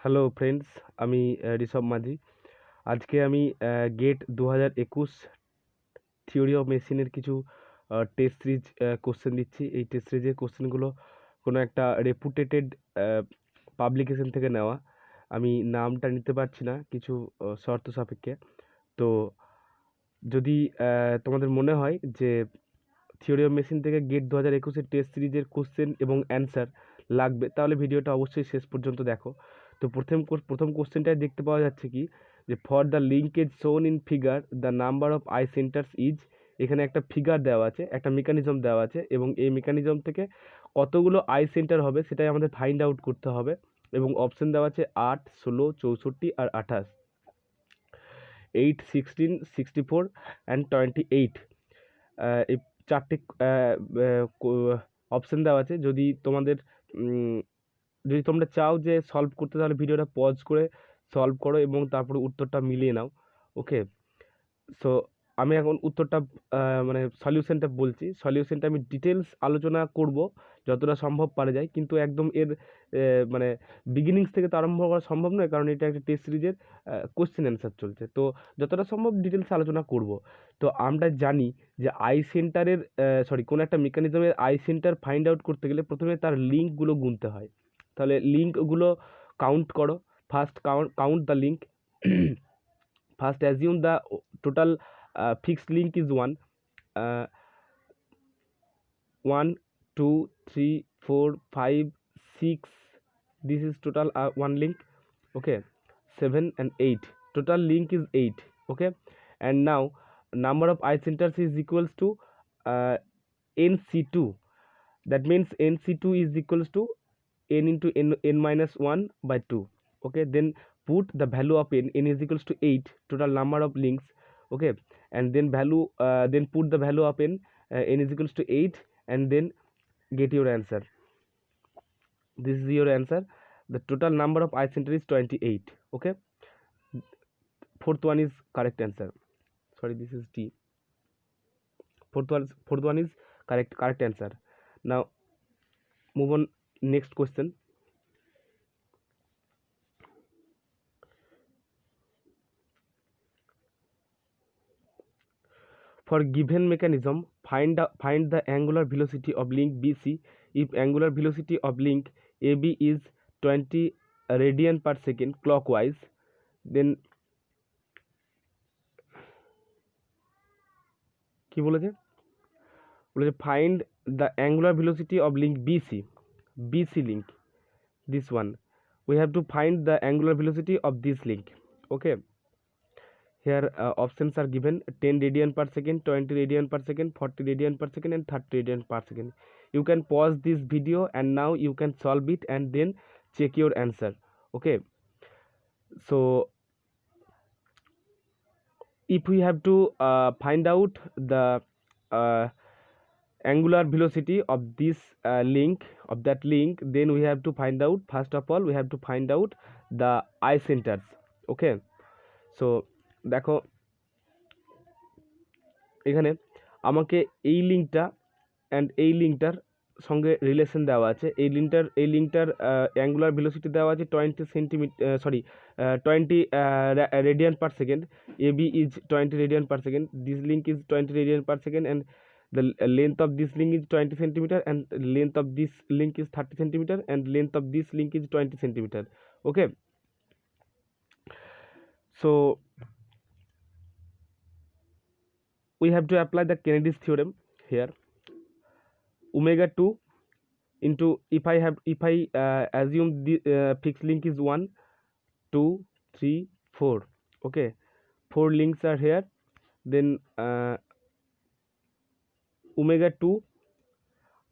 Hello friends, আমি ঋষভ মাঝি। আজকে আমি গেট 2021 থিওরি অফ মেশিনের কিছু টেস্ট সিরিজ কোশ্চেন দিচ্ছি। এই টেস্ট সিরিজের কোশ্চেনগুলো কোনো একটা রেপুটেটেড পাবলিকেশন থেকে নেওয়া। আমি নামটা নিতে পারছি না কিছু শর্ত সাপেক্ষে। তো যদি তোমাদের মনে হয় যে থিওরি অফ মেশিন থেকে গেট 2021-এর টেস্ট সিরিজের কোশ্চেন এবং অ্যান্সার লাগবে, তাহলে ভিডিওটা অবশ্যই শেষ পর্যন্ত দেখো। তো প্রথম কোশ্চেনটায় দেখতে পাওয়া যাচ্ছে কি, যে for the linkage shown in figure the number of I centres is. এখানে একটা ফিগার দেওয়া আছে, একটা মেকানিজম দেওয়া আছে, এবং এই মেকানিজম থেকে কতগুলো আই সেন্টার হবে সেটাই আমাদের ফাইন্ড আউট করতে হবে। এবং অপশন দেওয়া আছে 8, 16, 64 আর 28, 8, 16, 64 অ্যান্ড 28। এই চারটে অপশন দেওয়া আছে। যদি তোমরা চাও যে সলভ করতে, তাহলে ভিডিওটা পজ করে সলভ করো এবং তারপরে উত্তরটা মিলিয়ে নাও। ওকে, সো আমি এখন উত্তরটা মানে সলিউশনটা বলছি। সলিউশনটা আমি ডিটেলস আলোচনা করব যতটা সম্ভব পারা যায়, কিন্তু একদম এর মানে বিগিনিংস থেকে তো আরম্ভ করা সম্ভব নয়, কারণ এটা একটা টেস্ট সিরিজের কোশ্চেন অ্যান্সার চলছে। তো যতটা সম্ভব ডিটেলস আলোচনা করব। তো আমরা জানি যে আই সেন্টারের কোনো একটা মেকানিজমের আই সেন্টার ফাইন্ড আউট করতে গেলে প্রথমে তার লিঙ্কগুলো গুনতে হয়। তাহলে লিঙ্কগুলো কাউন্ট করো। First count the link. First, assume the total fixed link is 1. 1, 2, 3, 4, 5, 6. This is total one link. Okay, 7 and 8. Total link is 8. Okay, and now number of eye centers is equals to NC2. That means NC2 is equals to n into n minus 1 by 2. Okay, then put the value of n is equals to 8, total number of links. Okay, and then then put the value of n is equals to 8, and then get your answer. This is your answer. The total number of eye center is 28. Okay, fourth one is correct answer. Sorry, this is D. Fourth one is correct answer. Now move on, next question. For given mechanism, find the angular velocity of link BC if angular velocity of link AB is 20 radian per second clockwise. Then কি বলেছে find the angular velocity of link BC link, this one. We have to find the angular velocity of this link. Okay, here options are given: 10 radian per second, 20 radian per second, 40 radian per second, and 30 radian per second. You can pause this video and now you can solve it and then check your answer. Okay, so if we have to find out the uh, angular velocity of this link, then we have to find out, first of all we have to find out the eye centers. Okay, so দেখো এখানে আমাকে এই লিঙ্কটা and এই লিঙ্কটার সঙ্গে relation দেওয়া আছে। এই লিঙ্কটার অ্যাঙ্গুলার ভেলোসিটি দেওয়া আছে 20 radian per second. AB is 20 radian per second. This link is 20 radian per second, and the length of this link is 20 centimeter, and length of this link is 30 centimeter, and length of this link is 20 centimeter. Okay, so we have to apply the Kennedy's theorem here. Omega 2 into, if I assume the fixed link is 1, 2, 3, 4. Okay, 4 links are here. Then omega 2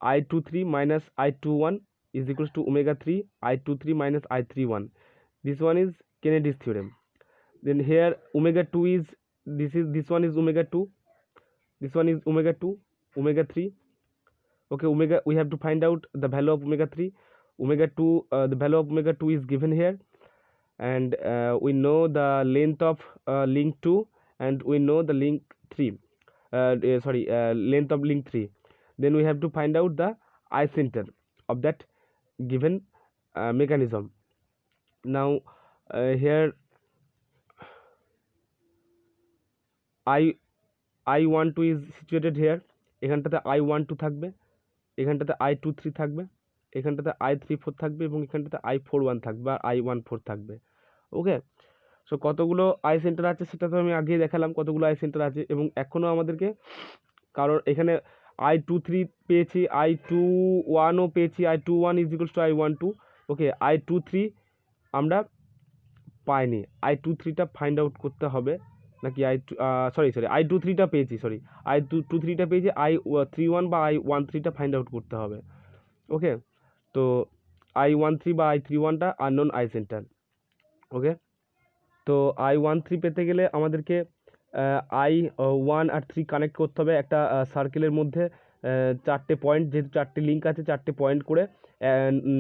I23 minus I21 is equals to omega 3 I23 minus I31. This one is Kennedy's theorem. Then here omega 2 is, this one is omega 2, this one is omega 2, omega 3. Okay, we have to find out the value of omega 3. Omega 2, the value of omega 2 is given here, and we know the length of link 2, and we know the link 3, length of link 3. Then we have to find out the eye center of that given mechanism. now here I12 is situated here, এখানটাতে I12 থাকবে, এখানটাতে I23 থাকবে, এখানটাতে I34 থাকবে এবং এখানটাতে I41 থাকবে বা I14 থাকবে। ওকে, সো কতগুলো আই সেন্টার আছে সেটা তো আমি আগেই দেখালাম কতগুলো আই সেন্টার আছে, এবং এখনও আমাদেরকে, কারণ এখানে I23 পেয়েছি, I21ও পেয়েছি, I21 is equals two I12। Okay, I23 আমরা পাইনি, I23টা ফাইন্ড আউট করতে হবে নাকি I23টা পেয়েছি, I23টা পেয়েছি, I31 বা I13টা ফাইন্ড আউট করতে হবে। ওকে, তো I13 বা I31টা আননোন আই সেন্টার। ওকে, তো I13 পেতে গেলে আমাদেরকে I1 আর 3 কানেক্ট করতে হবে একটা সার্কেলের মধ্যে, 4টে পয়েন্ট, যেহেতু 4টে লিঙ্ক আছে 4টে পয়েন্ট করে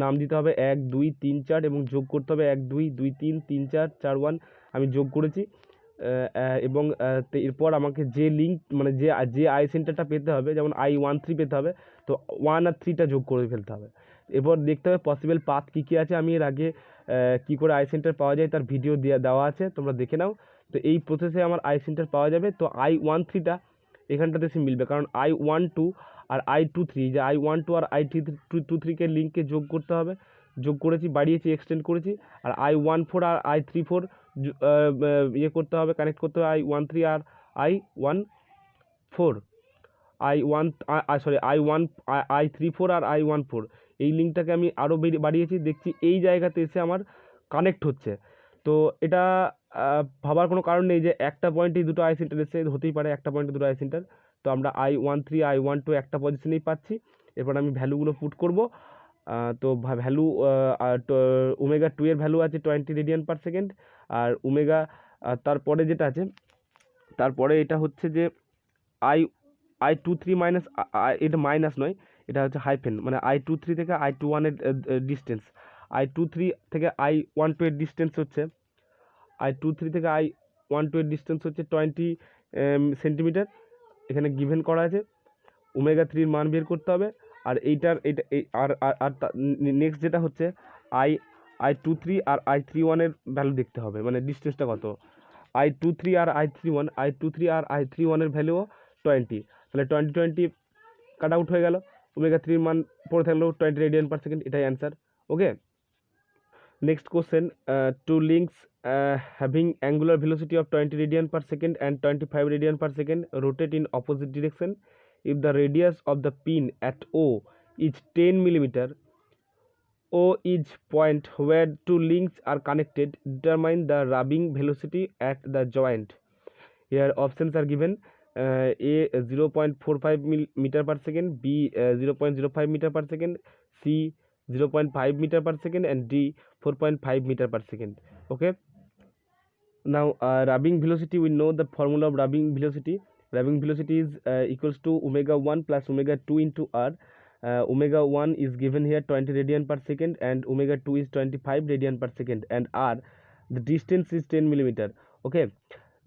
নাম দিতে হবে 1 2 3 4 এবং যোগ করতে হবে 1 2 2 3 3 4 4 1। আমি যোগ করেছি, এবং এরপর আমাকে যে লিঙ্ক মানে যে আই সেন্টারটা পেতে হবে, যেমন I13 পেতে হবে, তো 1 আর 3টা যোগ করে ফেলতে হবে। এরপর দেখতে হবে পসিবল পাথ কী কী আছে, আমি এর আগে কী করে আই সেন্টার পাওয়া যায় তার ভিডিও দেওয়া আছে, তোমরা দেখে নাও। তো এই প্রসেসে আমার আই সেন্টার পাওয়া যাবে। তো I13টা এখানটাতে এসে মিলবে, কারণ I12 আর I23, যে I12 আর I23কে লিঙ্ককে যোগ করতে হবে, যোগ করেছি, বাড়িয়েছি, এক্সটেন্ড করেছি। আর I14 আর I34 ইয়ে করতে হবে, কানেক্ট করতে হবে I13 আর I14, I34 আর I14, এই লিঙ্কটাকে আমি আরও বাড়িয়েছি, দেখছি এই জায়গাতে এসে আমার কানেক্ট হচ্ছে। তো এটা ভাবার কোনো কারণ নেই যে একটা পয়েন্টেই দুটো আই সেন্টার এসে, হতেই পারে একটা পয়েন্টে দুটো আই সেন্টার। তো আমরা I13 I12 একটা পজিশনেই পাচ্ছি। এরপর আমি ভ্যালুগুলো পুট করব। তো ভ্যালু ওমেগা 2 এর ভ্যালু আছে 20 রেডিয়ান পার সেকেন্ড, আর ওমেগা তারপরে যেটা আছে, তারপরে এটা হচ্ছে যে I23 মাইনাস, এটা মাইনাস নয়, এটা হচ্ছে হাইফেন, মানে I23 থেকে I21 এর ডিস্টেন্স, I23 থেকে I12 এর ডিস্টেন্স হচ্ছে, I23 থেকে I12 এর ডিস্টেন্স হচ্ছে 20 সেন্টিমিটার, এখানে গিভেন করা আছে। ওমেগা 3 এর মান বের করতে হবে। আর এইটার এটা আর নেক্সট যেটা হচ্ছে I23 আর I31 এর ভ্যালু দেখতে হবে, মানে ডিস্টেন্সটা কত। I23 আর I31 এর ভ্যালুও 20, তাহলে 20 20 কাট আউট হয়ে গেল, ওমেগা 3 এর মান পড়ে থাকলো 20 রেডিয়ান পার সেকেন্ড, এটাই answer. Okay, next question, two links having angular velocity of 20 radian per second and 25 radian per second rotate in opposite direction. If the radius of the pin at O is 10 millimeter, O is point where two links are connected, determine the rubbing velocity at the joint. Here options are given, A 0.45 meter per second, B 0.05 meter per second, C 0.5 meter per second, and D 4.5 meter per second. Okay, now rubbing velocity, we know the formula of rubbing velocity. Rubbing velocity is equals to omega 1 plus omega 2 into r. Omega 1 is given here 20 radian per second and omega 2 is 25 radian per second, and r, the distance is 10 millimeter. Okay,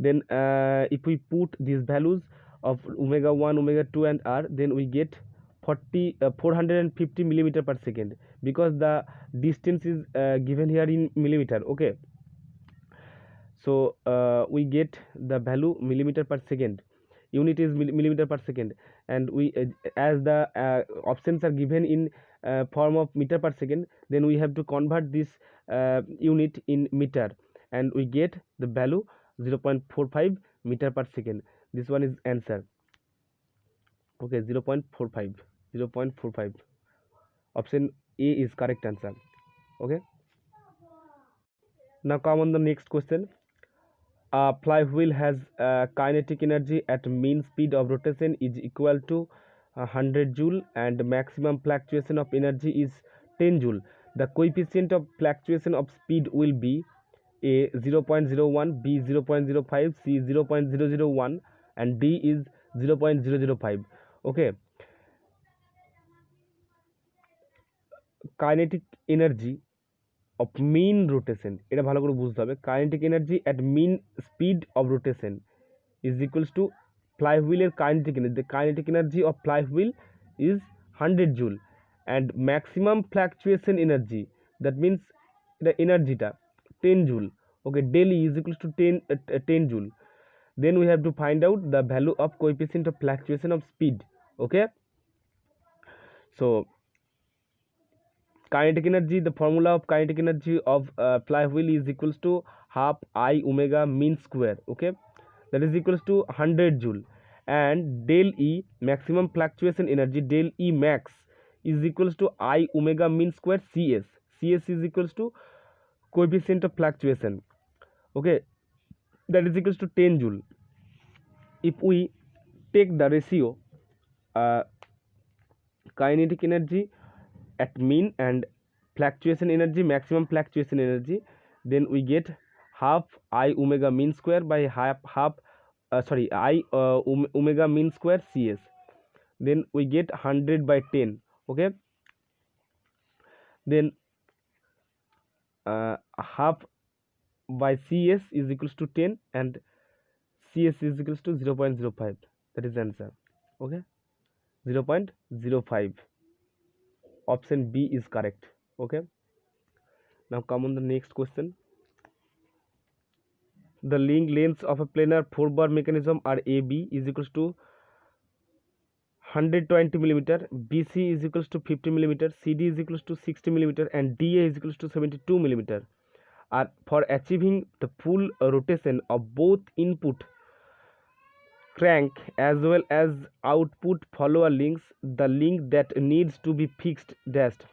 then if we put these values of omega 1, omega 2 and r, then we get 450 millimeter per second, because the distance is given here in millimeter. Okay, so we get the value millimeter per second, unit is millimeter per second, and we as the options are given in form of meter per second, then we have to convert this unit in meter, and we get the value 0.45 meter per second. This one is answer. Okay, 0.45, option A is correct answer. Okay, now come on the next question. A flywheel has kinetic energy at mean speed of rotation is equal to 100 joule and maximum fluctuation of energy is 10 joule. The coefficient of fluctuation of speed will be A 0.01, B 0.05, C 0.001, and D is 0.005. Okay, kinetic energy of mean rotation, এটা ভালো করে বুঝতে হবে। Kinetic energy at mean speed of rotation is equals to ফ্লাইহুইলের kinetic energy. The kinetic energy of flywheel is 100 joule, and maximum fluctuation energy, that means এটা এনার্জিটা 10 joule. Okay, del E is equals to 10 joule. Then we have to find out the value of coefficient of fluctuation of speed. Okay, so kinetic energy, the formula of kinetic energy of flywheel is equals to half I omega mean square. Okay, that is equals to 100 joule, and del E maximum fluctuation energy, del E max is equals to I omega mean square Cs. Cs is equals to coefficient of fluctuation. Okay, that is equals to 10 joule. If we take the ratio uh, kinetic energy at mean and fluctuation energy, maximum fluctuation energy, then we get half I omega mean square by half I omega mean square Cs. Then we get 100 by 10. Okay, then half by Cs is equals to 10 and Cs is equals to 0.05. That is the answer. Okay, 0.05. Option B is correct. Okay, now come on the next question. The link lengths of a planar 4-bar mechanism are AB is equals to 120 millimeter, BC is equals to 50 millimeter, CD is equals to 60 millimeter, and DA is equals to 72 millimeter. Are for achieving the full rotation of both input crank as well as output follower links, the link that needs to be fixed dashed.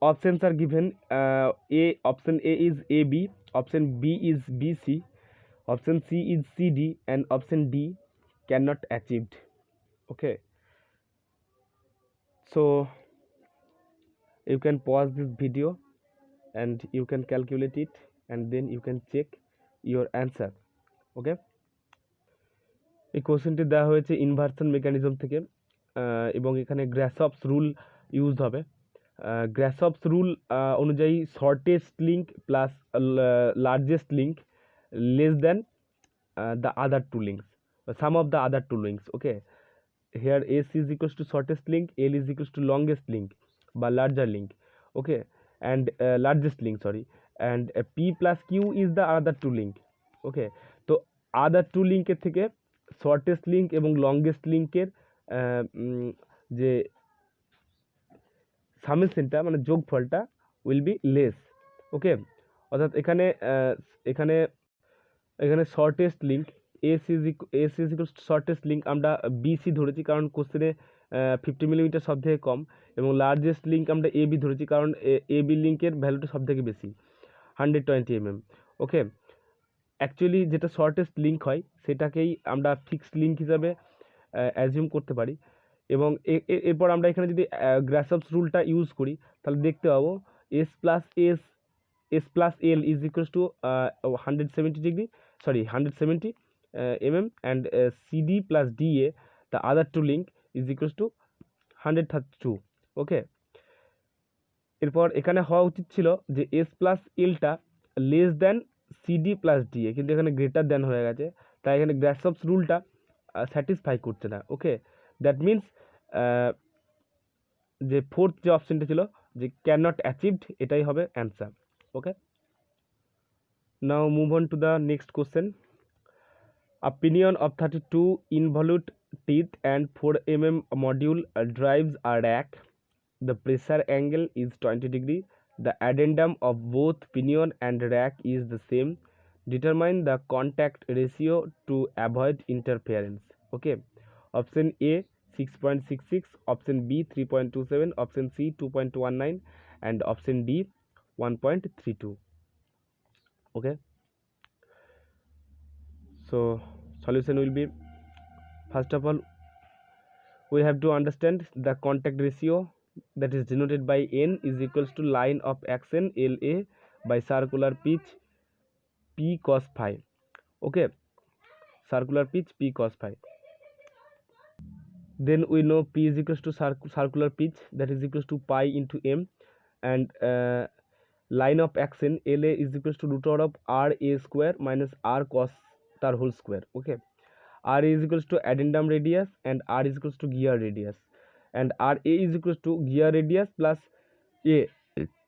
Options are given. Option A is AB, option B is BC, option C is CD, and option D cannot achieved. Okay, so you can pause this video and you can calculate it, and then you can check your answer. Okay, এই কোশ্চেনটি দেওয়া হয়েছে inversion mechanism থেকে এবং এখানে গ্রাসহফস rule use হবে। গ্রাসহফস rule অনুযায়ী shortest link plus largest link less than the other two links, some of the other two links. Okay, here S is equals to shortest link, L is equals to longest link বা larger link. Okay, and largest link, sorry, and P plus Q is the other two link. Okay, তো other two link এর থেকে shortest link এবং longest link এর যে সামেশনটা মানে যোগফলটা will be less. ওকে, অর্থাৎ এখানে এখানে এখানে shortest link S is equals two shortest link আমরা বিসি ধরেছি কারণ কোশ্চেনে 50 মিলিমিটার সব থেকে কম, এবং লার্জেস্ট লিঙ্ক আমরা এবি ধরেছি কারণ এবি লিঙ্কের ভ্যালুটা সব থেকে বেশি 120 mm। ওকে, অ্যাকচুয়ালি যেটা শর্টেস্ট লিঙ্ক হয় সেটাকেই আমরা ফিক্সড লিঙ্ক হিসাবে অ্যাজিউম করতে পারি, এবং এরপর আমরা এখানে যদি গ্রাসহফস রুলটা ইউজ করি তাহলে দেখতে পাবো S plus L is equals two 170 mm, and CD plus DA, the other two link, is equals to 132. Okay, এরপর এখানে হওয়া উচিত ছিল যে এস প্লাস এলটা less than CD plus DA, কিন্তু এখানে গ্রেটার দ্যান হয়ে গেছে, তাই এখানে গ্রাসহফস রুলটা স্যাটিসফাই করছে না। ওকে, দ্যাট মিনস যে ফোর্থ যে অপশনটা ছিল যে ক্যান নট অ্যাচিভড, এটাই হবে answer. Okay, now move on to the next question. A pinion of 32 involute teeth and 4 mm module drives a rack. The pressure angle is 20 degree. The addendum of both pinion and rack is the same. Determine the contact ratio to avoid interference. Okay, option A 6.66, option B 3.27, option C 2.19, and option D 1.32. Okay, so solution will be, first of all we have to understand the contact ratio, that is denoted by N is equals to line of action LA by circular pitch P cos phi. Okay, circular pitch P cos phi. Then we know P is equals to circular pitch, that is equals to pi into M, and line of action LA is equals to root over of RA square minus R cos tar whole square. Okay, R is equals to addendum radius and R is equals to gear radius, and RA is equals to gear radius plus A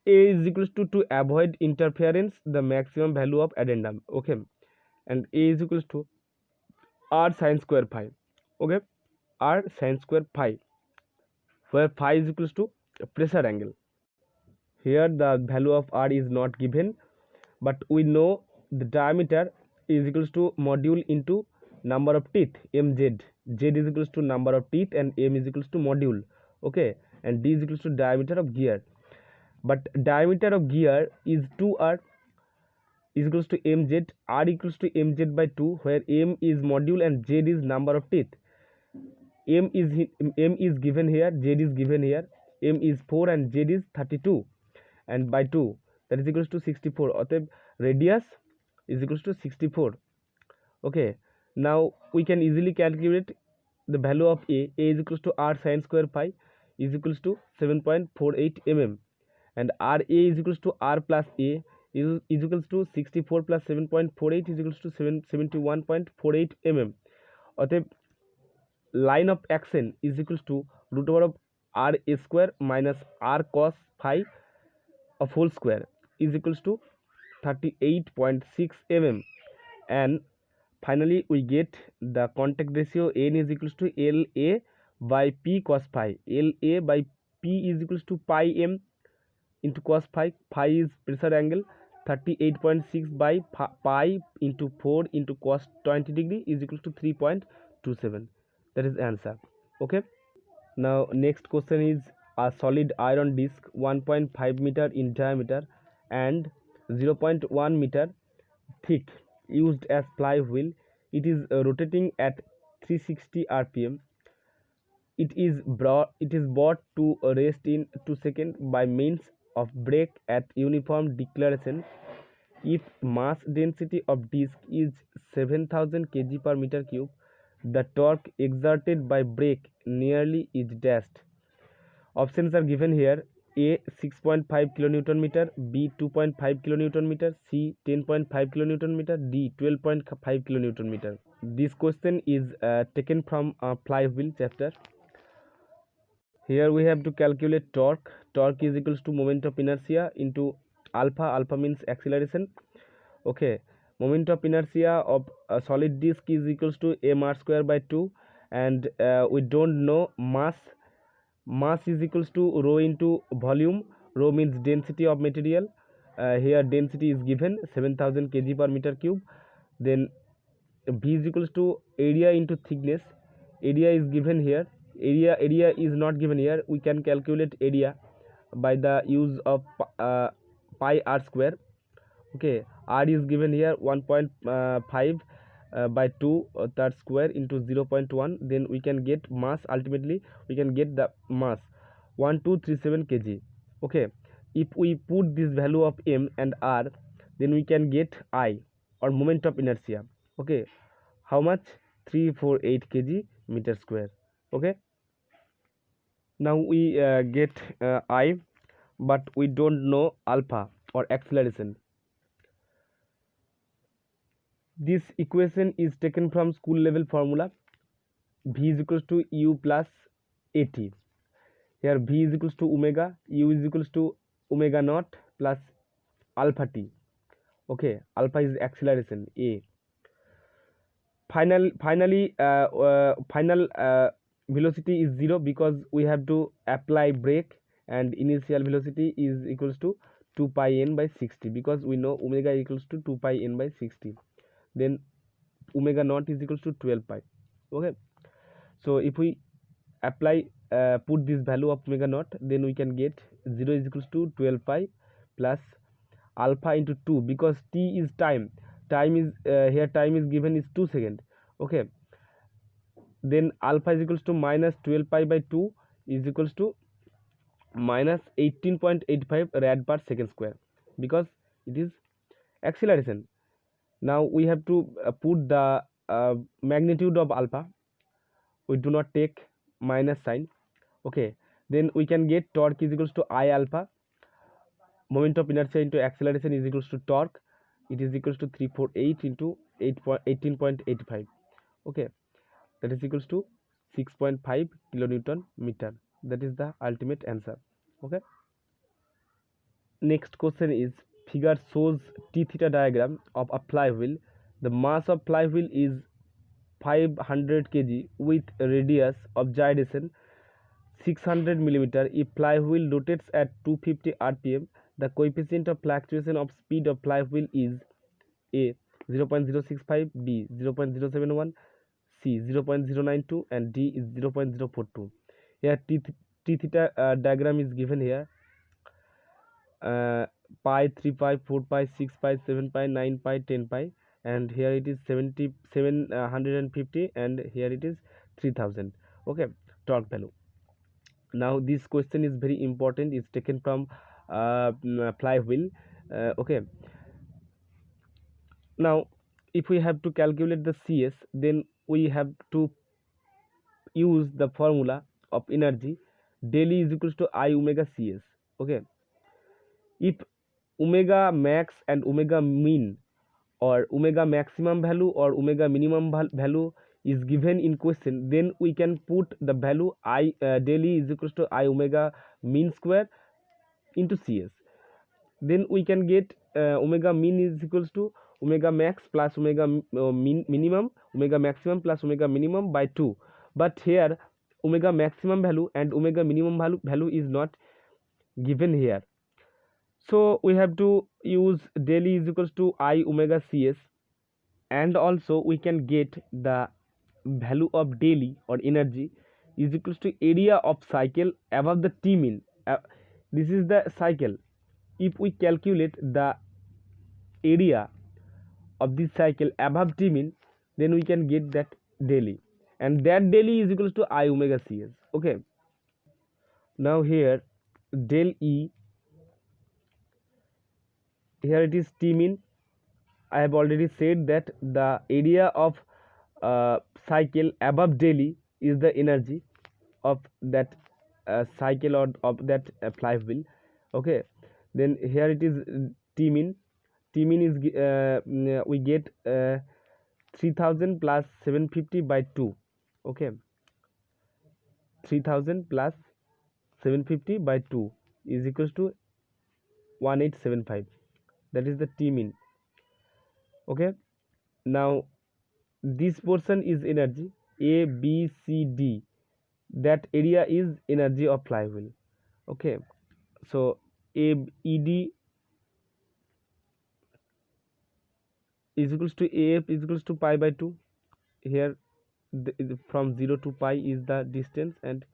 A is equals to avoid interference, the maximum value of addendum. Okay, and A is equals to r sine square phi. Okay, r sine square phi, where phi is equals to pressure angle. Here the value of r is not given, but we know the diameter is equals to module into number of teeth, mz. Z is equals to number of teeth and m is equals to module. Okay, and d is equals to diameter of gear. But diameter of gear is 2r is equals to mz, r equals to mz by 2, where m is module and z is number of teeth. M is given here, z is given here. M is 4 and z is 32, and by 2, that is equals to 64. অতএব radius is equals to 64. Okay, now we can easily calculate the value of A is equals to r sine square phi is equals to 7.48 mm, and RA is equals to r plus A is equals to 64 plus 7.48 is equals to 71.48 mm. অতএব line of action is equals to root over of r square minus r cos phi of whole square is equals to 38.6 mm, and finally we get the contact ratio n is equals to LA by P cos phi. LA by P is equals to pi m into cos phi. Phi is pressure angle. 38.6 by pi into 4 into cos 20 degree is equals to 3.27. That is answer. Okay, now next question is a solid iron disc 1.5 meter in diameter and 0.1 meter thick used as flywheel. It is rotating at 360 rpm. It is brought to rest in 2 seconds by means of brake at uniform deceleration. If mass density of disk is 7000 kg per meter cube, the torque exerted by brake nearly is dashed. Options are given here: A 6.5 kilonewton meter, B 2.5 kilonewton meter, C 10.5 kilonewton meter, D 12.5 kilonewton meter. This question is taken from flywheel chapter. Here we have to calculate torque. Torque is equals to moment of inertia into alpha. Alpha means acceleration. Okay, moment of inertia of a solid disk is equals to mr square by 2, and we don't know mass. Mass is equals to rho into volume. Rho means density of material. Here density is given 7000 kg per meter cube. Then V is equals to area into thickness. Area is given here. Area is not given here. We can calculate area by the use of pi r square. Okay, r is given here 1.5 by 2 that square into 0.1. Then we can get mass. Ultimately we can get the mass 1237 kg. Okay, if we put this value of m and r, then we can get I, or moment of inertia. Okay, how much? 348 kg meter square. Okay, now we get I, but we don't know alpha or acceleration. This equation is taken from school level formula. V is equals to u plus at. Here V is equals to omega, u is equals to omega naught plus alpha t. Okay, alpha is acceleration A. Final velocity is 0 because we have to apply brake, and initial velocity is equals to 2 pi n by 60 because we know omega equals to 2 pi n by 60. Then omega naught is equals to 12 pi. Okay, so if we apply put this value of omega naught, then we can get 0 is equals to 12 pi plus alpha into 2 because t is time. Time is here time is given is 2 seconds. Okay, then alpha is equals to minus 12 pi by 2 is equals to minus 18.85 rad per second square because it is acceleration. Now we have to put the magnitude of alpha. We do not take minus sign. Okay, then we can get torque is equals to I alpha. Moment of inertia into acceleration is equals to torque. It is equals to 348 into 18.85. Okay, that is equals to 6.5 kilonewton meter. That is the ultimate answer. Okay. Next question is, figure shows T theta diagram of a flywheel. The mass of flywheel is 500 kg with radius of gyration 600 millimeter. If flywheel rotates at 250 rpm, the coefficient of fluctuation of speed of flywheel is A 0.065, B 0.071, C 0.092, and D is 0.042. Here T theta diagram is given here. Pi, 3 pi, 4 pi, 6 pi, 7 pi, 9 pi, 10 pi, and here it is 750, and here it is 3000. Okay, torque value. Now this question is very important. It's taken from flywheel. Okay, now if we have to calculate the CS, then we have to use the formula of energy. Del E is equals to I omega CS. Okay, if omega max and omega mean or omega maximum value or omega minimum value is given in question, then we can put the value I del E is equals to I omega mean square into CS. Then we can get omega mean is equals to omega max plus omega minimum, omega maximum plus omega minimum by 2. But here omega maximum value and omega minimum value is not given here. So we have to use del E is equals to I omega CS, and also we can get the value of del E or energy is equals to area of cycle above the T mean. This is the cycle. If we calculate the area of this cycle above T mean, then we can get that del E, and that del E is equals to I omega CS. Okay, now here del E, here it is T mean. I have already said that the area of cycle above del E is the energy of that cycle or of that flywheel. Okay, then here it is T mean. T mean is we get 3000 plus 750 by 2. Okay, 3000 plus 750 by 2 is equals to 1875. That is the T mean. Okay, now this portion is energy A, B, C, D. That area is energy of flywheel. Okay, so ED is equals to AF is equals to pi by 2. Here from 0 to pi is the distance, and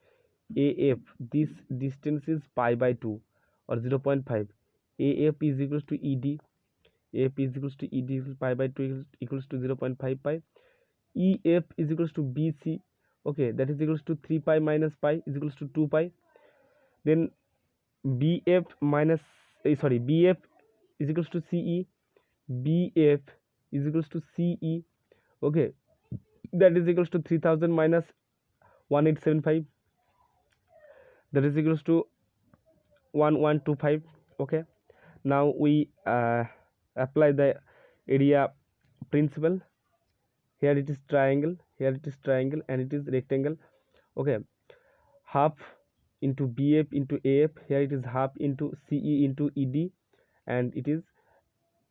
AF, this distance is pi by 2 or 0.5. AF is equals to ED. AF is equals to ED equals pi by 2 equals to 0.5 pi. EF is equals to BC. Okay, that is equals to 3 pi minus pi is equals to 2 pi. Then BF minus BF is equals to CE. BF is equals to CE. Okay, that is equals to 3000 minus 1875. That is equals to 1125. Okay, now we apply the area principle. Here it is triangle, here it is triangle, and it is rectangle. Okay, half into BF into AF. Here it is half into CE into ED, and it is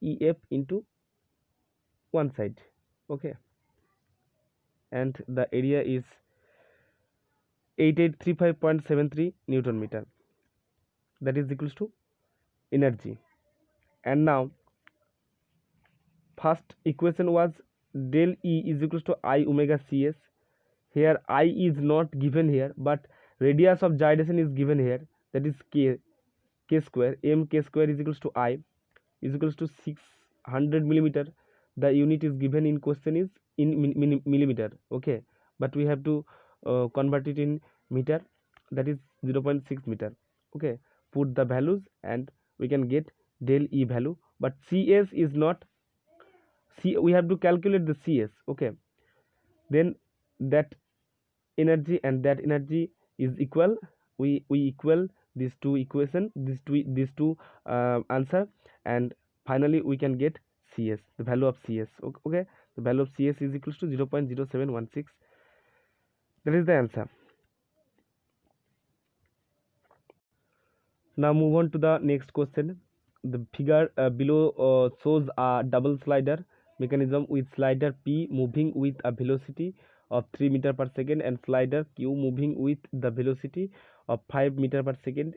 EF into one side. Okay, and the area is 8835.73 Newton meter. That is equals to energy. And now first equation was del E is equals to I omega CS. Here I is not given here, but radius of gyration is given here, that is k square. M k square is equals to I is equals to 600 millimeter. The unit is given in question is in millimeter. Okay, but we have to convert it in meter, that is 0.6 meter. Okay, put the values and we can get del E value, but CS is not, we have to calculate the CS. Okay, then that energy and that energy is equal. We equal these two equation, these two answer, and finally we can get CS, the value of CS. Okay, the value of CS is equals to 0.0716. That is the answer. Now move on to the next question. The figure below shows a double slider mechanism with slider P moving with a velocity of 3 meter per second and slider Q moving with the velocity of 5 meter per second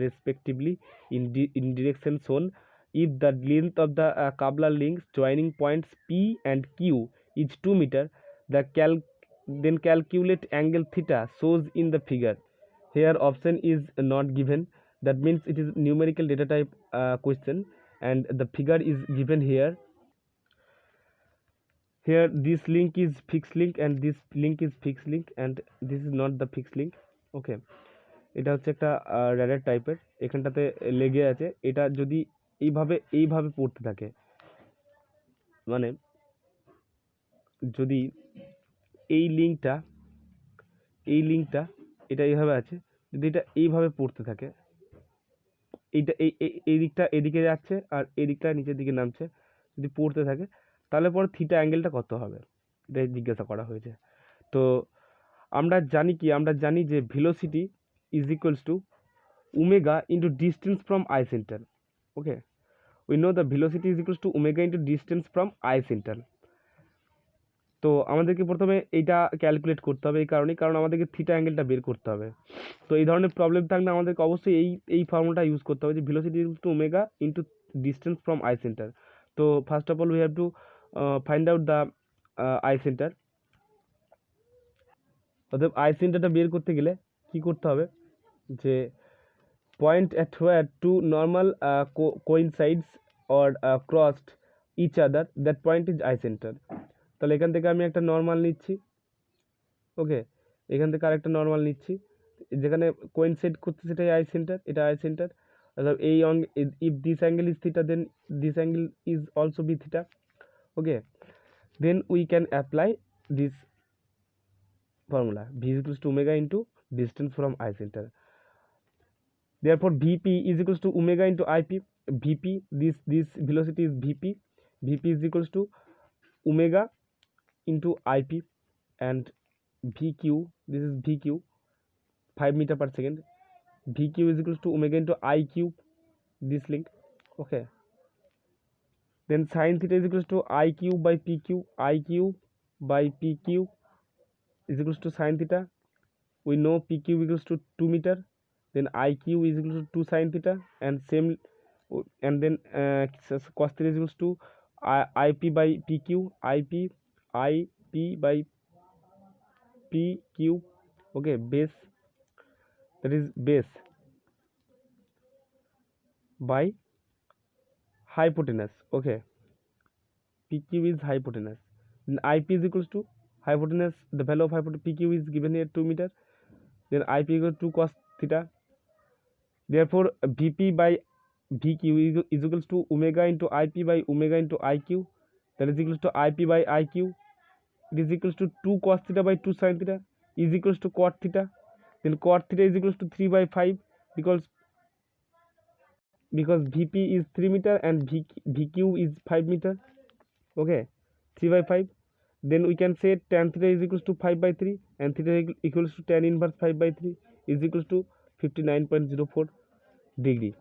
respectively in direction shown. If the length of the coupler links joining points P and Q is 2 meter, then calculate angle theta shows in the figure. Here option is not given, that means it is numerical data type question, and the figure is given here. Here this link is fixed link and this link is fixed link and this is not the fixed link. ওকে, এটা হচ্ছে একটা radar টাইপের, এখানটাতে লেগে আছে। এটা যদি এইভাবে পড়তে থাকে, মানে যদি এই লিঙ্কটা এটা এইভাবে আছে, যদি এটা এইভাবে পড়তে থাকে, এইটা এই দিকটা এদিকে যাচ্ছে আর এই দিকটা নিচের দিকে নামছে, যদি পড়তে থাকে তাহলে পরে থিটা অ্যাঙ্গেলটা কত হবে, এটাই জিজ্ঞাসা করা হয়েছে। তো আমরা জানি যে velocity is equals to omega into distance from I centre. Okay, we know the velocity is equals to omega into distance from I center. তো আমাদেরকে প্রথমে এইটা ক্যালকুলেট করতে হবে, কারণ আমাদেরকে থিটা অ্যাঙ্গেলটা বের করতে হবে। তো এই ধরনের প্রবলেম থাকলে আমাদেরকে অবশ্যই এই ফর্মুলাটা ইউজ করতে হবে যে velocity equals to omega into distance from I center. তো first of all we have to find out the I center. অতএব আই সেন্টারটা বের করতে গেলে কি করতে হবে, যে point at where two normal coincides or crossed each other, that point is I center. তাহলে এখান থেকে আমি একটা নর্মাল নিচ্ছি। ওকে, এখান থেকে আরেকটা নর্মাল নিচ্ছি, যেখানে কোইনসাইড করছে সেটাই আই সেন্টার, এটা আই সেন্টার। অর্থাৎ if this angle is theta then this angle is also be theta. Okay, then we can apply this formula v is equals to omega into distance from eye center. Therefore vp is equals to omega into ip. Vp, this velocity is vp is equals to omega into ip, and vq, this is vq, 5 meter per second. Vq is equals to omega into I cube, this link. Okay, then sin theta is equals to I cube by pq, I cube by pq is equals to sin theta. We know pq equals to 2 meter, then iq is equals to 2 sin theta, and same, and then cos theta is equals to ip by pq, ip by pq. Okay, base, that is base by hypotenuse. Okay, pq is hypotenuse, then ip is equals to hypotenuse, the value of hypotenuse pq is given here 2 meter, then ip equals to cos theta. Therefore vp by vq is equals to omega into ip by omega into iq, that is equals to ip by iq. It is equals to 2 cos theta by 2 sin theta is equals to cot theta. Then cot theta is equals to 3 by 5, because vp is 3 meter and vq is 5 meter. Okay, 3 by 5. Then we can say tan theta is equals to 5 by 3 and theta equals to tan inverse 5 by 3 is equals to 59.04 degree.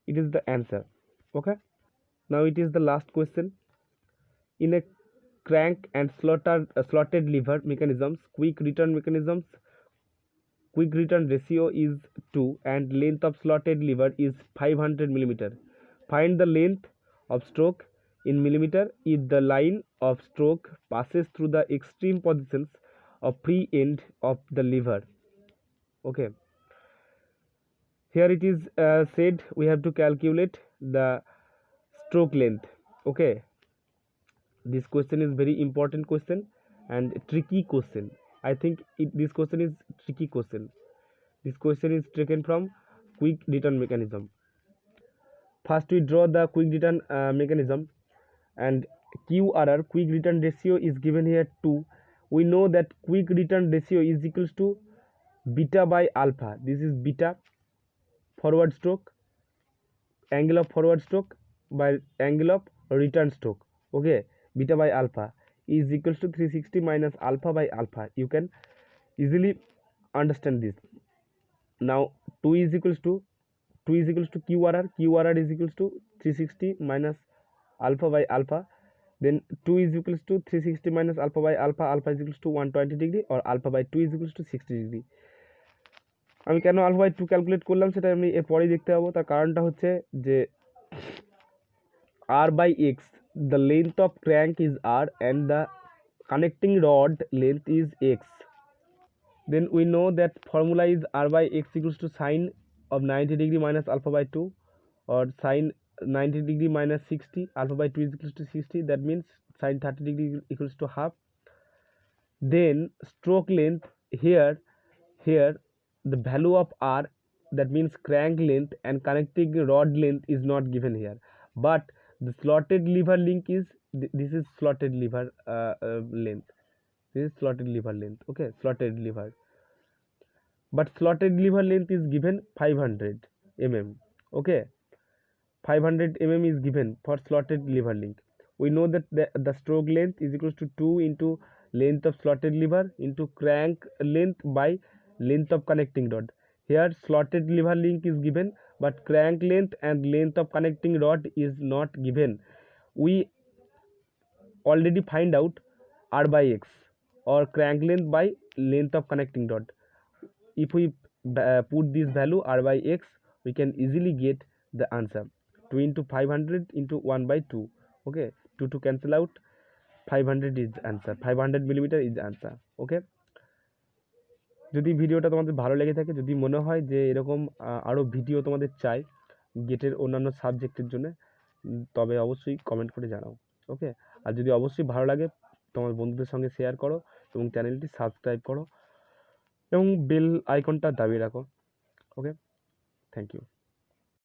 It is the answer. Okay, now it is the last question. In a crank and slotted lever mechanisms, quick return ratio is 2 and length of slotted lever is 500 millimeter. Find the length of stroke in millimeter if the line of stroke passes through the extreme positions of free end of the lever. Okay, here it is said we have to calculate the stroke length. Okay, this question is very important question and tricky question. I think this question is tricky question. This question is taken from quick return mechanism. First we draw the quick return mechanism, and QRR, quick return ratio, is given here 2. We know that quick return ratio is equals to beta by alpha. This is beta, forward stroke, angle of forward stroke by angle of return stroke. Okay, beta by alpha is equals to 360 minus alpha by alpha. You can easily understand this. Now 2 is equals to 2 is equals to QRR is equals to 360 minus alpha by alpha, then 2 is equals to 360 minus alpha by alpha is equals to 120 degree, or alpha by 2 is equals to 60 degree। আমি কেন alpha by 2 calculate করলাম সেটা আমি এরপরেই দেখতে পাবো। তার কারণটা হচ্ছে যে r by x, the length of crank is r and the connecting rod length is x, then we know that formula is r by x equals to sine of 90 degree minus alpha by 2, or sine 90 degree minus 60, alpha by 2 is equals to 60, that means sine 30 degree equals to half. Then stroke length, here the value of r, that means crank length and connecting rod length is not given here, but the slotted lever length is this is slotted lever length, this is slotted lever length, okay, slotted lever, but slotted lever length is given 500 mm, okay, 500 mm is given for slotted lever length. We know that the stroke length is equals to 2 into length of slotted lever into crank length by length of connecting rod. Here slotted lever length is given, but crank length and length of connecting rod is not given. We already find out r by x, or crank length by length of connecting rod. If we put this value r by x, we can easily get the answer 2 into 500 into 1 by 2, okay, 2 to cancel out, 500 is answer, 500 millimeter is answer, okay। যদি ভিডিওটা তোমাদের ভালো লেগে থাকে, যদি মনে হয় যে এরকম আরও ভিডিও তোমাদের চাই গেটের অন্যান্য সাবজেক্টের জন্য, তবে অবশ্যই কমেন্ট করে জানাও, ওকে। আর যদি অবশ্যই ভালো লাগে তোমার বন্ধুদের সঙ্গে শেয়ার করো এবং চ্যানেলটি সাবস্ক্রাইব করো এবং বেল আইকনটা দাবিয়ে রাখো, ওকে। Thank you.